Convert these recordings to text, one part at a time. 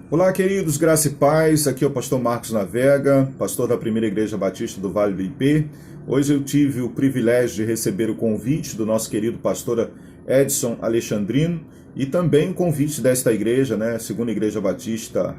Olá, queridos, graça e paz. Aqui é o pastor Marcos Navega, pastor da Primeira Igreja Batista do Vale do Ipê. Hoje eu tive o privilégio de receber o convite do nosso querido pastor Edson Alexandrino e também o convite desta igreja, Segunda Igreja Batista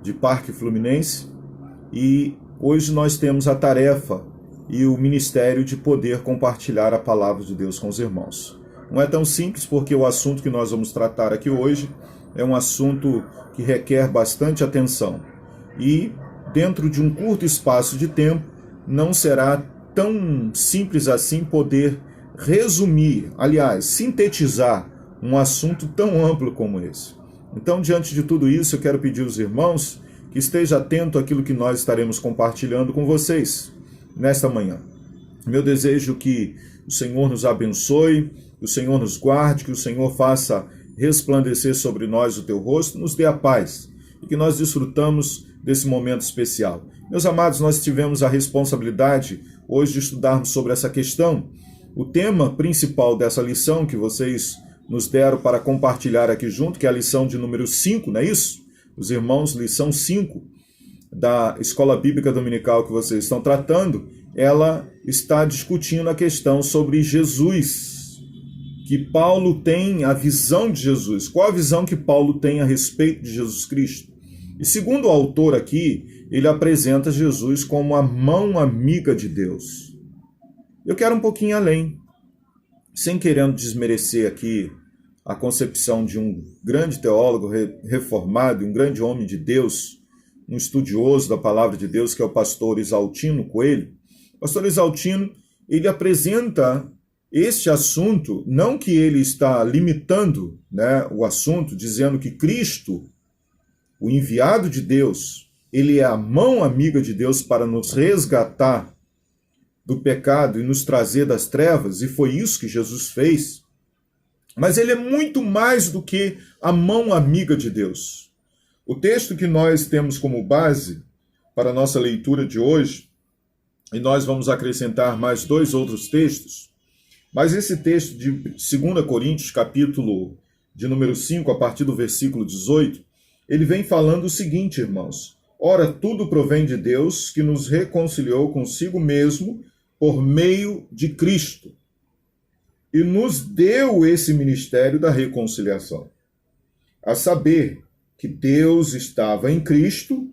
de Parque Fluminense. E hoje nós temos a tarefa e o ministério de poder compartilhar a palavra de Deus com os irmãos. Não é tão simples porque o assunto que nós vamos tratar aqui hoje é um assunto que requer bastante atenção. E dentro de um curto espaço de tempo, não será tão simples assim poder resumir, aliás, sintetizar um assunto tão amplo como esse. Então, diante de tudo isso, eu quero pedir aos irmãos que estejam atentos àquilo que nós estaremos compartilhando com vocês nesta manhã. Meu desejo é que o Senhor nos abençoe, que o Senhor nos guarde, que o Senhor faça resplandecer sobre nós o teu rosto, nos dê a paz e que nós desfrutamos desse momento especial. Meus amados, nós tivemos a responsabilidade hoje de estudarmos sobre essa questão. O tema principal dessa lição que vocês nos deram para compartilhar aqui junto, que é a lição de número 5, não é isso? Os irmãos, lição 5 da Escola Bíblica Dominical que vocês estão tratando, ela está discutindo a questão sobre Jesus, que Paulo tem a visão de Jesus. Qual a visão que Paulo tem a respeito de Jesus Cristo? E segundo o autor aqui, ele apresenta Jesus como a mão amiga de Deus. Eu quero um pouquinho além, sem querendo desmerecer aqui a concepção de um grande teólogo reformado, um grande homem de Deus, um estudioso da palavra de Deus, que é o pastor Exaltino Coelho. O pastor Exaltino, ele apresenta este assunto, não que ele está limitando, o assunto, dizendo que Cristo, o enviado de Deus, ele é a mão amiga de Deus para nos resgatar do pecado e nos trazer das trevas, e foi isso que Jesus fez. Mas ele é muito mais do que a mão amiga de Deus. O texto que nós temos como base para a nossa leitura de hoje, e nós vamos acrescentar mais 2 outros textos, mas esse texto de 2 Coríntios, capítulo de número 5, a partir do versículo 18, ele vem falando o seguinte, irmãos: ora, tudo provém de Deus, que nos reconciliou consigo mesmo por meio de Cristo, e nos deu esse ministério da reconciliação, a saber que Deus estava em Cristo,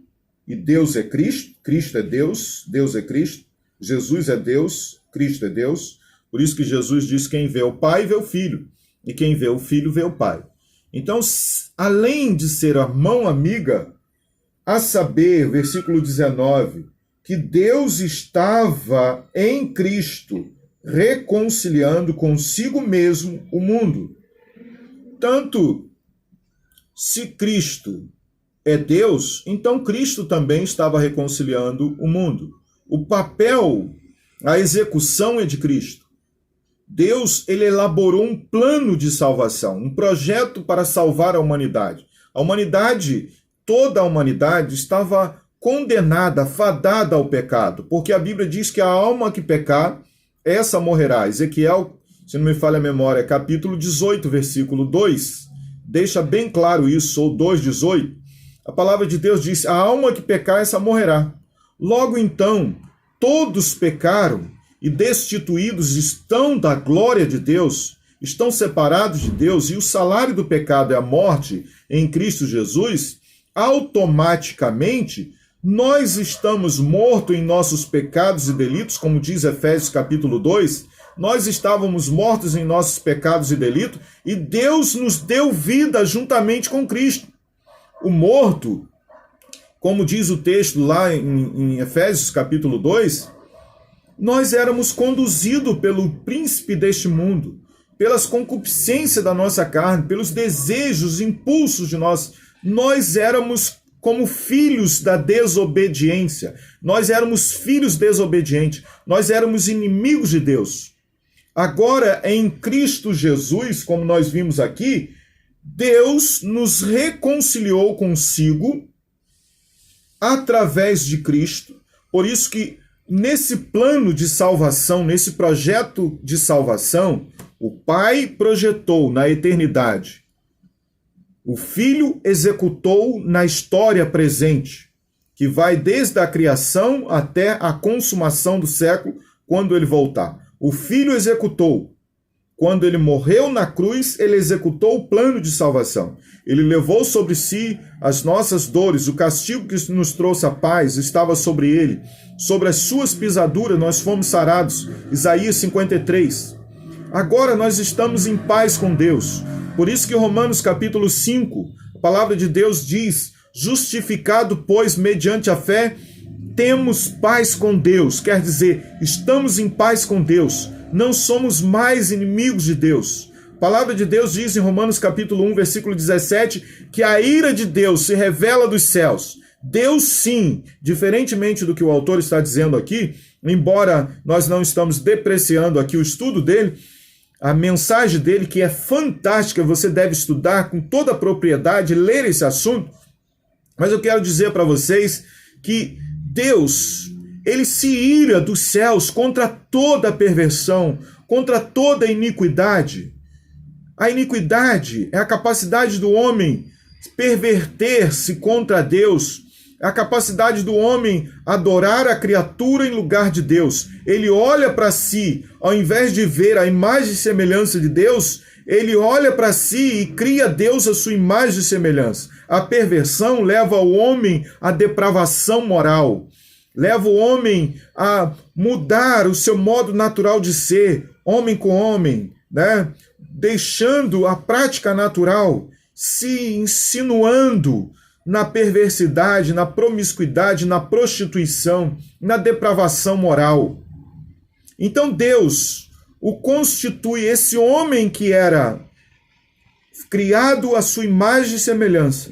e Deus é Cristo, Cristo é Deus, Deus é Cristo, Jesus é Deus, Cristo é Deus. Por isso que Jesus diz: quem vê o Pai, vê o Filho. E quem vê o Filho, vê o Pai. Então, além de ser a mão amiga, a saber, versículo 19, que Deus estava em Cristo, reconciliando consigo mesmo o mundo. Tanto, se Cristo é Deus, então Cristo também estava reconciliando o mundo. O papel, a execução é de Cristo. Deus, ele elaborou um plano de salvação, um projeto para salvar a humanidade. A humanidade, toda a humanidade, estava condenada, fadada ao pecado, porque a Bíblia diz que a alma que pecar, essa morrerá. Ezequiel, se não me falha a memória, capítulo 18, versículo 2, deixa bem claro isso, ou 2,18. A palavra de Deus diz: a alma que pecar, essa morrerá. Logo então, todos pecaram, e destituídos estão da glória de Deus, estão separados de Deus, e o salário do pecado é a morte em Cristo Jesus, automaticamente nós estamos mortos em nossos pecados e delitos, como diz Efésios capítulo 2, nós estávamos mortos em nossos pecados e delitos, e Deus nos deu vida juntamente com Cristo. O morto, como diz o texto lá em Efésios capítulo 2, nós éramos conduzidos pelo príncipe deste mundo, pelas concupiscências da nossa carne, pelos desejos, impulsos de nós. Nós éramos como filhos da desobediência. Nós éramos filhos desobedientes. Nós éramos inimigos de Deus. Agora, em Cristo Jesus, como nós vimos aqui, Deus nos reconciliou consigo através de Cristo. Por isso que nesse plano de salvação, nesse projeto de salvação, o Pai projetou na eternidade O Filho executou na história presente, que vai desde a criação até a consumação do século, quando ele voltar. O Filho executou. Quando ele morreu na cruz, ele executou o plano de salvação. Ele levou sobre si as nossas dores, o castigo que nos trouxe a paz estava sobre ele. Sobre as suas pisaduras nós fomos sarados. Isaías 53. Agora nós estamos em paz com Deus. Por isso que Romanos capítulo 5, a palavra de Deus diz: justificado, pois, mediante a fé, temos paz com Deus. Quer dizer, estamos em paz com Deus. Não somos mais inimigos de Deus. A palavra de Deus diz em Romanos capítulo 1, versículo 17, que a ira de Deus se revela dos céus. Deus sim, diferentemente do que o autor está dizendo aqui, embora nós não estamos depreciando aqui o estudo dele, a mensagem dele, que é fantástica, você deve estudar com toda a propriedade, ler esse assunto, mas eu quero dizer para vocês que Deus, ele se ira dos céus contra toda a perversão, contra toda a iniquidade. A iniquidade é a capacidade do homem perverter-se contra Deus, a capacidade do homem adorar a criatura em lugar de Deus. Ele olha para si, ao invés de ver a imagem e semelhança de Deus, ele olha para si e cria Deus a sua imagem e semelhança. A perversão leva o homem à depravação moral, leva o homem a mudar o seu modo natural de ser, homem com homem, né? Deixando a prática natural, se insinuando na perversidade, na promiscuidade, na prostituição, na depravação moral. Então Deus o constitui, esse homem que era criado à sua imagem e semelhança,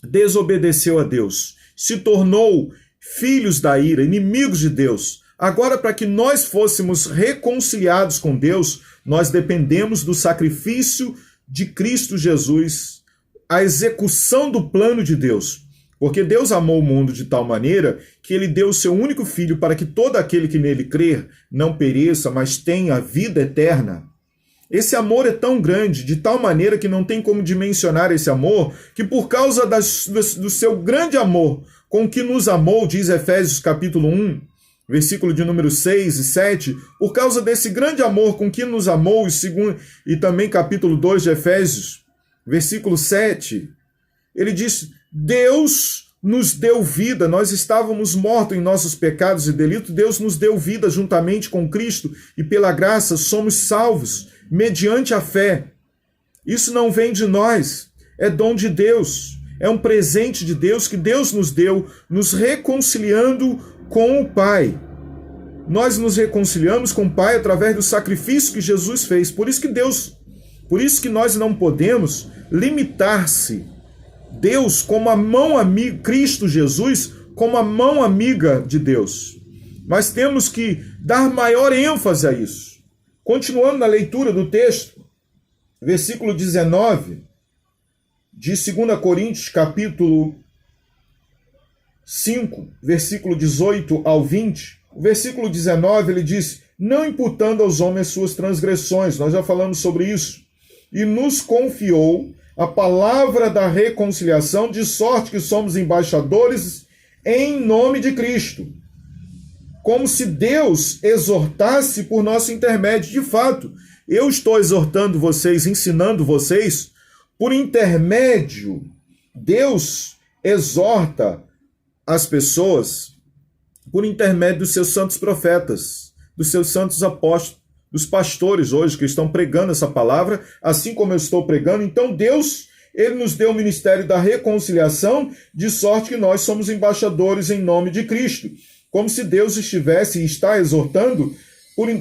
desobedeceu a Deus, se tornou filhos da ira, inimigos de Deus. Agora, para que nós fôssemos reconciliados com Deus, nós dependemos do sacrifício de Cristo Jesus, a execução do plano de Deus. Porque Deus amou o mundo de tal maneira que ele deu o seu único filho para que todo aquele que nele crer não pereça, mas tenha vida eterna. Esse amor é tão grande, de tal maneira que não tem como dimensionar esse amor, que por causa do seu grande amor com que nos amou, diz Efésios capítulo 1, versículo de número 6 e 7, por causa desse grande amor com que nos amou, e também capítulo 2 de Efésios, versículo 7, ele diz: Deus nos deu vida, nós estávamos mortos em nossos pecados e delitos, Deus nos deu vida juntamente com Cristo, e pela graça somos salvos, mediante a fé. Isso não vem de nós, é dom de Deus, é um presente de Deus que Deus nos deu, nos reconciliando com o Pai. Nós nos reconciliamos com o Pai através do sacrifício que Jesus fez. Por isso que nós não podemos limitar-se. Deus como a mão amiga, Cristo Jesus como a mão amiga de Deus. Mas temos que dar maior ênfase a isso. Continuando na leitura do texto, versículo 19 de 2 Coríntios, capítulo 5, versículo 18 ao 20, o versículo 19 ele diz: não imputando aos homens suas transgressões, nós já falamos sobre isso, e nos confiou a palavra da reconciliação, de sorte que somos embaixadores em nome de Cristo, como se Deus exortasse por nosso intermédio. De fato, eu estou exortando vocês, ensinando vocês, por intermédio, Deus exorta as pessoas por intermédio dos seus santos profetas, dos seus santos apóstolos, dos pastores hoje que estão pregando essa palavra, assim como eu estou pregando. Então Deus, ele nos deu o ministério da reconciliação, de sorte que nós somos embaixadores em nome de Cristo, como se Deus estivesse e está exortando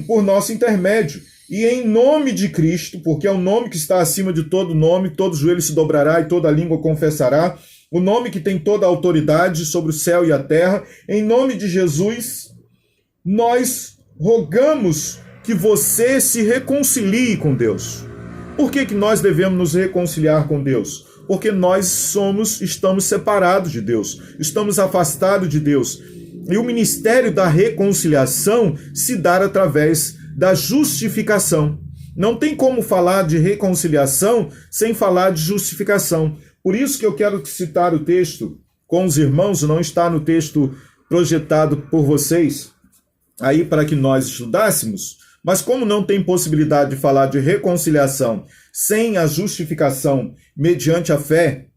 por nosso intermédio. E em nome de Cristo, porque é o nome que está acima de todo nome, todo joelho se dobrará e toda língua confessará, o nome que tem toda a autoridade sobre o céu e a terra, em nome de Jesus, nós rogamos que você se reconcilie com Deus. Por que nós devemos nos reconciliar com Deus? Porque nós estamos separados de Deus, estamos afastados de Deus. E o ministério da reconciliação se dá através da justificação. Não tem como falar de reconciliação sem falar de justificação. Por isso que eu quero citar o texto com os irmãos, não está no texto projetado por vocês aí para que nós estudássemos, mas como não tem possibilidade de falar de reconciliação sem a justificação mediante a fé,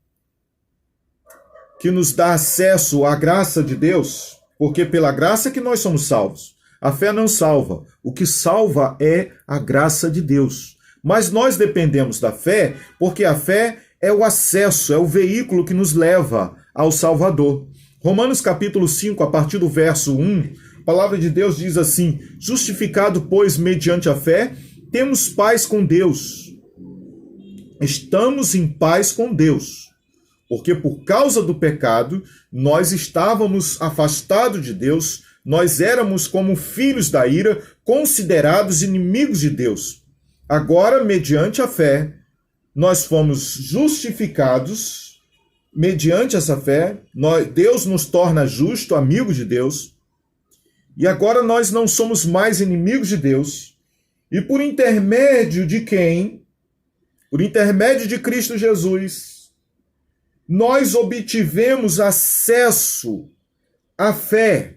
que nos dá acesso à graça de Deus, porque pela graça que nós somos salvos. A fé não salva. O que salva é a graça de Deus. Mas nós dependemos da fé, porque a fé é o acesso, é o veículo que nos leva ao Salvador. Romanos capítulo 5, a partir do verso 1, a palavra de Deus diz assim: justificado, pois, mediante a fé, temos paz com Deus. Estamos em paz com Deus. Porque por causa do pecado, nós estávamos afastados de Deus, nós éramos como filhos da ira, considerados inimigos de Deus. Agora, mediante a fé, nós fomos justificados, mediante essa fé, Deus nos torna justo, amigos de Deus, e agora nós não somos mais inimigos de Deus, e por intermédio de quem? Por intermédio de Cristo Jesus, nós obtivemos acesso à fé.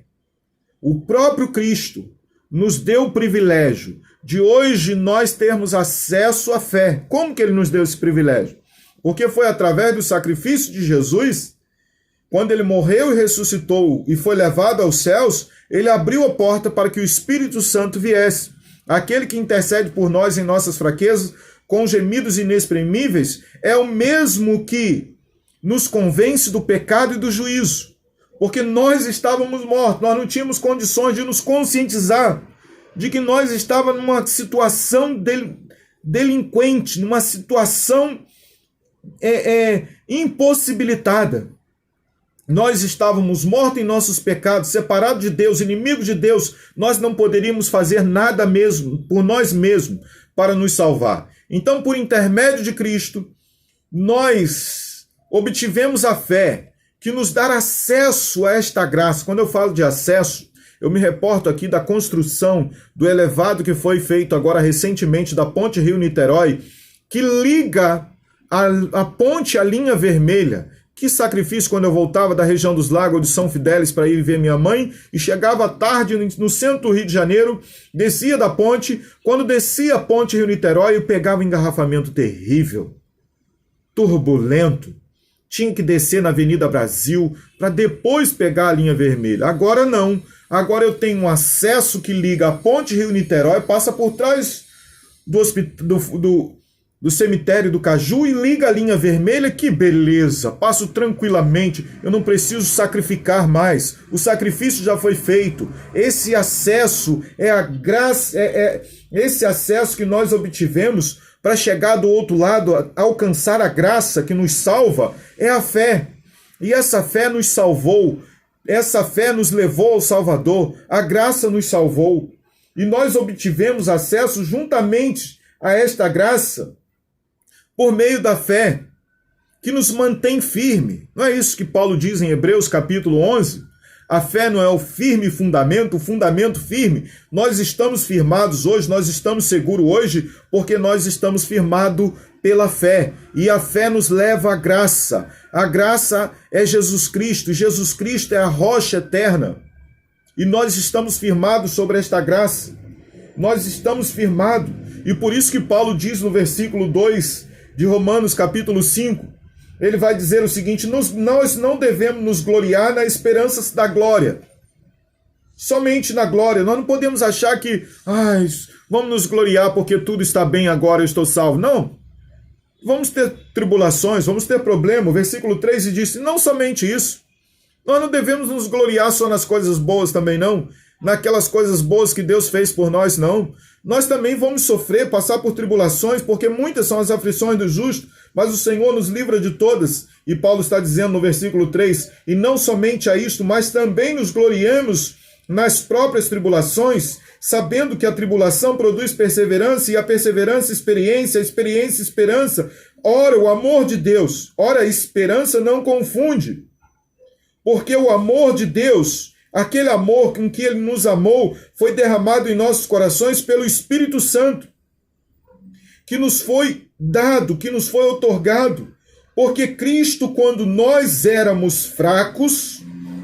O próprio Cristo nos deu o privilégio de hoje nós termos acesso à fé. Como que ele nos deu esse privilégio? Porque foi através do sacrifício de Jesus, quando ele morreu e ressuscitou e foi levado aos céus, ele abriu a porta para que o Espírito Santo viesse. Aquele que intercede por nós em nossas fraquezas, com gemidos inexprimíveis, é o mesmo que nos convence do pecado e do juízo, porque nós estávamos mortos, nós não tínhamos condições de nos conscientizar de que nós estávamos numa situação delinquente, numa situação impossibilitada. Nós estávamos mortos em nossos pecados, separados de Deus, inimigos de Deus, nós não poderíamos fazer nada mesmo por nós mesmos para nos salvar. Então, por intermédio de Cristo, nós obtivemos a fé que nos dá acesso a esta graça. Quando eu falo de acesso, eu me reporto aqui da construção do elevado que foi feito agora recentemente da Ponte Rio-Niterói, que liga a ponte à linha vermelha. Que sacrifício quando eu voltava da região dos Lagos de São Fidélis para ir ver minha mãe e chegava à tarde no centro do Rio de Janeiro, descia da ponte. Quando descia a Ponte Rio-Niterói, eu pegava um engarrafamento terrível, turbulento. Tinha que descer na Avenida Brasil para depois pegar a linha vermelha. Agora não. Agora eu tenho um acesso que liga a Ponte Rio-Niterói, passa por trás do cemitério do Caju e liga a linha vermelha. Que beleza! Passo tranquilamente. Eu não preciso sacrificar mais. O sacrifício já foi feito. Esse acesso é a graça, esse acesso que nós obtivemos para chegar do outro lado, alcançar a graça que nos salva, é a fé. E essa fé nos salvou, essa fé nos levou ao Salvador, a graça nos salvou. E nós obtivemos acesso juntamente a esta graça por meio da fé, que nos mantém firme. Não é isso que Paulo diz em Hebreus capítulo 11? A fé não é o firme fundamento, o fundamento firme. Nós estamos firmados hoje, nós estamos seguros hoje, porque nós estamos firmados pela fé. E a fé nos leva à graça. A graça é Jesus Cristo. Jesus Cristo é a rocha eterna. E nós estamos firmados sobre esta graça. Nós estamos firmados. E por isso que Paulo diz no versículo 2 de Romanos capítulo 5, ele vai dizer o seguinte: nós não devemos nos gloriar na esperança da glória. Somente na glória. Nós não podemos achar que vamos nos gloriar porque tudo está bem agora, eu estou salvo. Não. Vamos ter tribulações, vamos ter problema. O versículo 3 diz: não somente isso. Nós não devemos nos gloriar só nas coisas boas também, não. Naquelas coisas boas que Deus fez por nós, não. Nós também vamos sofrer, passar por tribulações, porque muitas são as aflições do justo, mas o Senhor nos livra de todas. E Paulo está dizendo no versículo 3, e não somente a isto, mas também nos gloriamos nas próprias tribulações, sabendo que a tribulação produz perseverança, e a perseverança experiência, a experiência esperança. Ora, o amor de Deus, ora, a esperança não confunde, porque o amor de Deus, aquele amor com que Ele nos amou, foi derramado em nossos corações pelo Espírito Santo. que nos foi dado, que nos foi outorgado. Porque Cristo, quando nós éramos fracos,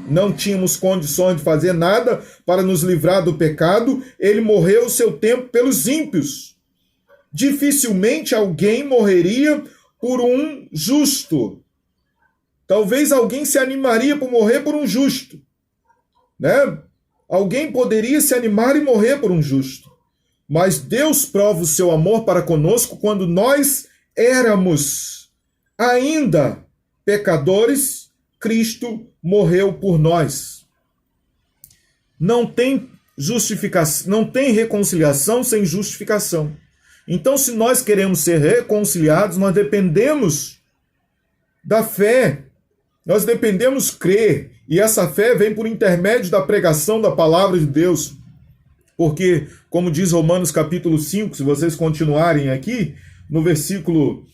não tínhamos condições de fazer nada para nos livrar do pecado, ele morreu o seu tempo pelos ímpios. Dificilmente alguém morreria por um justo. Talvez alguém se animaria por morrer por um justo, né? Alguém poderia se animar e morrer por um justo. Mas Deus prova o seu amor para conosco quando nós éramos ainda pecadores, Cristo morreu por nós. Não tem justificação, não tem reconciliação sem justificação. Então, se nós queremos ser reconciliados, nós dependemos da fé. Nós dependemos crer. E essa fé vem por intermédio da pregação da palavra de Deus. Porque, como diz Romanos capítulo 5, se vocês continuarem aqui, no versículo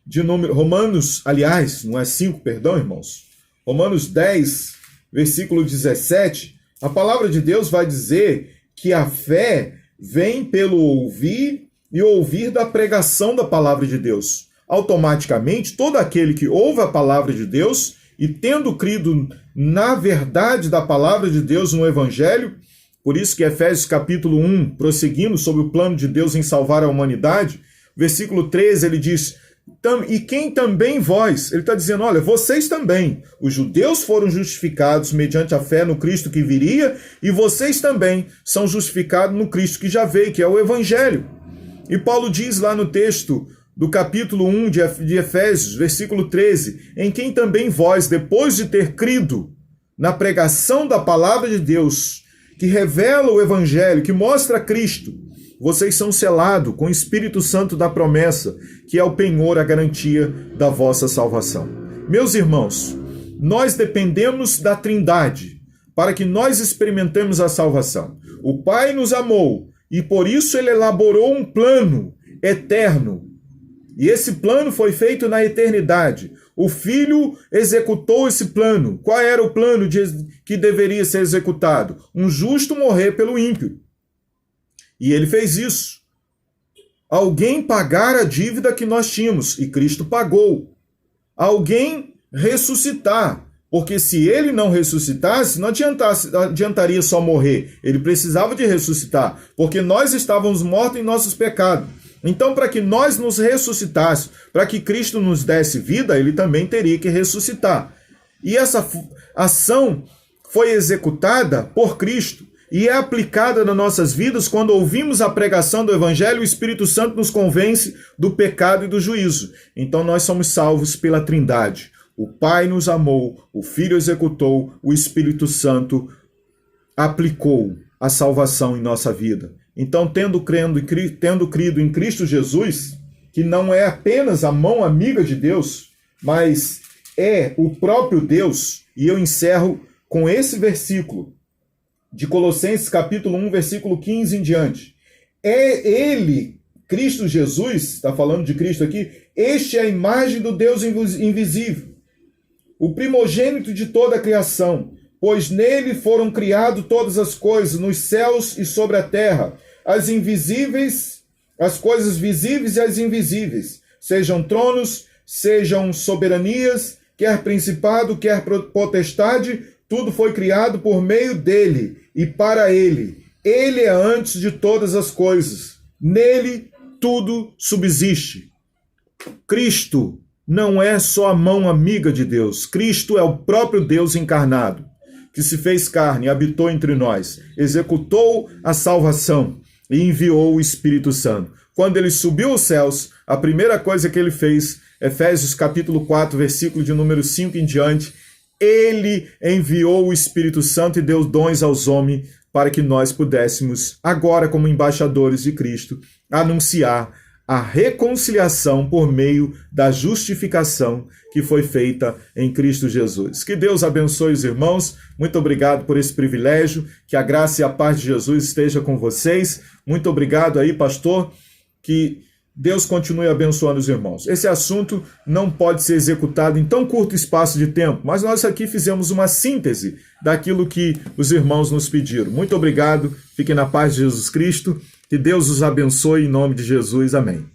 de número... Romanos, aliás, não é 5, perdão, irmãos. Romanos 10, versículo 17, a palavra de Deus vai dizer que a fé vem pelo ouvir e ouvir da pregação da palavra de Deus. Automaticamente, todo aquele que ouve a palavra de Deus e tendo crido na verdade da palavra de Deus no Evangelho, por isso que Efésios capítulo 1, prosseguindo sobre o plano de Deus em salvar a humanidade, versículo 13, ele diz, e quem também vós, ele está dizendo, olha, vocês também, os judeus foram justificados mediante a fé no Cristo que viria, e vocês também são justificados no Cristo que já veio, que é o Evangelho. E Paulo diz lá no texto do capítulo 1 de Efésios, versículo 13, em quem também vós, depois de ter crido na pregação da palavra de Deus, que revela o Evangelho, que mostra Cristo, vocês são selados com o Espírito Santo da promessa, que é o penhor, a garantia da vossa salvação. Meus irmãos, nós dependemos da Trindade para que nós experimentemos a salvação. O Pai nos amou e por isso ele elaborou um plano eterno. E esse plano foi feito na eternidade. O Filho executou esse plano. Qual era o plano que deveria ser executado? Um justo morrer pelo ímpio. E ele fez isso. Alguém pagar a dívida que nós tínhamos, e Cristo pagou. Alguém ressuscitar, porque se ele não ressuscitasse, não adiantaria só morrer. Ele precisava de ressuscitar, porque nós estávamos mortos em nossos pecados. Então, para que nós nos ressuscitássemos, para que Cristo nos desse vida, ele também teria que ressuscitar. E essa ação foi executada por Cristo. E é aplicada nas nossas vidas quando ouvimos a pregação do Evangelho, o Espírito Santo nos convence do pecado e do juízo. Então nós somos salvos pela Trindade. O Pai nos amou, o Filho executou, o Espírito Santo aplicou a salvação em nossa vida. Então, tendo crido em Cristo Jesus, que não é apenas a mão amiga de Deus, mas é o próprio Deus, e eu encerro com esse versículo, de Colossenses capítulo 1, versículo 15 em diante. É ele, Cristo Jesus, está falando de Cristo aqui, este é a imagem do Deus invisível, o primogênito de toda a criação, pois nele foram criadas todas as coisas, nos céus e sobre a terra, as invisíveis, as coisas visíveis e as invisíveis, sejam tronos, sejam soberanias, quer principado, quer potestade, tudo foi criado por meio dele e para ele. Ele é antes de todas as coisas. Nele tudo subsiste. Cristo não é só a mão amiga de Deus. Cristo é o próprio Deus encarnado, que se fez carne e habitou entre nós, executou a salvação e enviou o Espírito Santo. Quando ele subiu aos céus, a primeira coisa que ele fez, Efésios capítulo 4, versículo de número 5 em diante, ele enviou o Espírito Santo e deu dons aos homens para que nós pudéssemos, agora como embaixadores de Cristo, anunciar a reconciliação por meio da justificação que foi feita em Cristo Jesus. Que Deus abençoe os irmãos. Muito obrigado por esse privilégio. Que a graça e a paz de Jesus esteja com vocês. Muito obrigado aí, pastor. Que Deus continue abençoando os irmãos. Esse assunto não pode ser executado em tão curto espaço de tempo, mas nós aqui fizemos uma síntese daquilo que os irmãos nos pediram. Muito obrigado. Fiquem na paz de Jesus Cristo. Que Deus os abençoe em nome de Jesus. Amém.